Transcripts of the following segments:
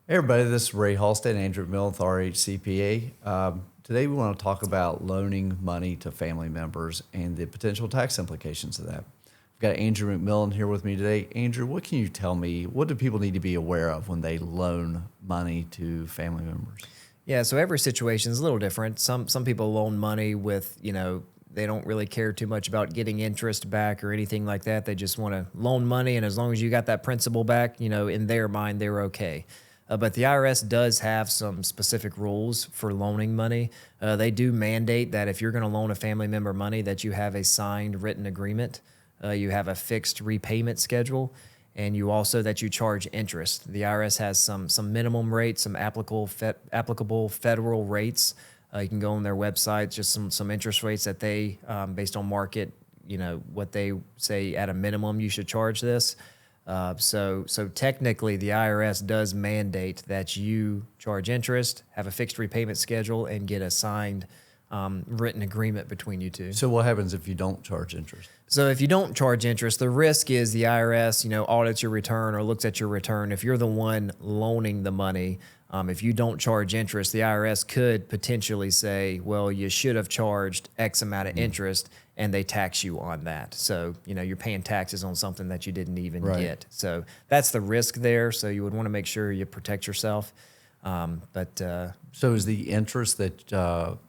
Hey everybody, this is Ray Halstead, Andrew Millth, RHCPA. Today we want to talk about loaning money to family members and the potential tax implications of that. We've got Andrew McMillan here with me today. Andrew, what can you tell me? What do people need to be aware of when they loan money to family members? Yeah, so every situation is a little different. Some people loan money with, they don't really care too much about getting interest back or anything like that. They just want to loan money, and as long as you got that principal back, in their mind, they're okay. But the IRS does have some specific rules for loaning money. They do mandate that if you're going to loan a family member money, that you have a signed written agreement, you have a fixed repayment schedule, and you also that you charge interest. The IRS has some minimum rates, some applicable federal rates. You can go on their website, just some interest rates that they, based on market, what they say at a minimum you should charge this. So technically, the IRS does mandate that you charge interest, have a fixed repayment schedule, and get a signed written agreement between you two. So what happens if you don't charge interest? So if you don't charge interest, the risk is the IRS, audits your return or looks at your return. If you're the one loaning the money, if you don't charge interest, the IRS could potentially say, well, you should have charged X amount of interest, and they tax you on that. So, you're paying taxes on something that you didn't even get. So that's the risk there. So you would want to make sure you protect yourself. So is the interest that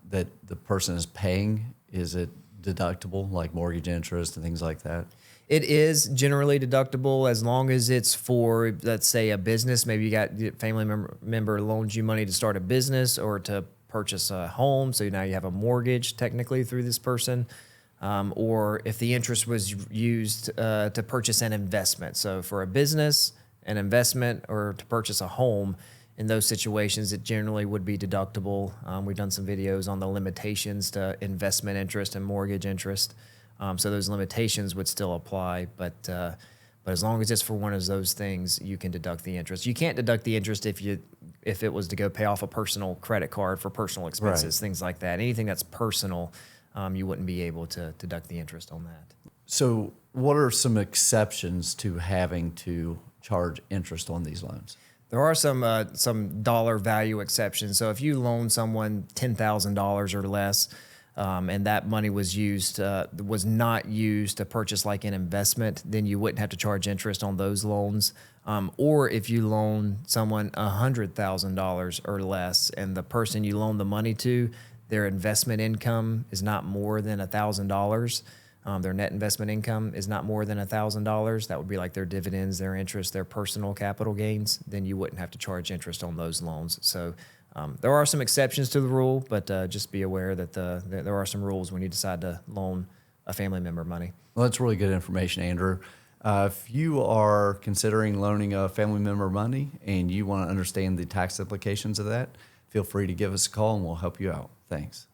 that the person is paying, is it deductible, like mortgage interest and things like that? It is generally deductible as long as it's for, let's say, a business. Maybe you got a family member loans you money to start a business or to purchase a home. So now you have a mortgage technically through this person. Or if the interest was used to purchase an investment. So for a business, an investment, or to purchase a home, in those situations, it generally would be deductible. We've done some videos on the limitations to investment interest and mortgage interest. So those limitations would still apply, but as long as it's for one of those things, you can deduct the interest. You can't deduct the interest if it was to go pay off a personal credit card for personal expenses, things like that. Anything that's personal, you wouldn't be able to deduct the interest on that. So what are some exceptions to having to charge interest on these loans? There are some dollar value exceptions. So if you loan someone $10,000 or less, and that money was not used to purchase like an investment, then you wouldn't have to charge interest on those loans. Or if you loan someone $100,000 or less, and the person you loan the money to, their investment income is not more than $1,000. Their net investment income is not more than $1,000. That would be like their dividends, their interest, their personal capital gains. Then you wouldn't have to charge interest on those loans. So there are some exceptions to the rule, but just be aware that there are some rules when you decide to loan a family member money. Well, that's really good information, Andrew. If you are considering loaning a family member money and you want to understand the tax implications of that, feel free to give us a call and we'll help you out. Thanks.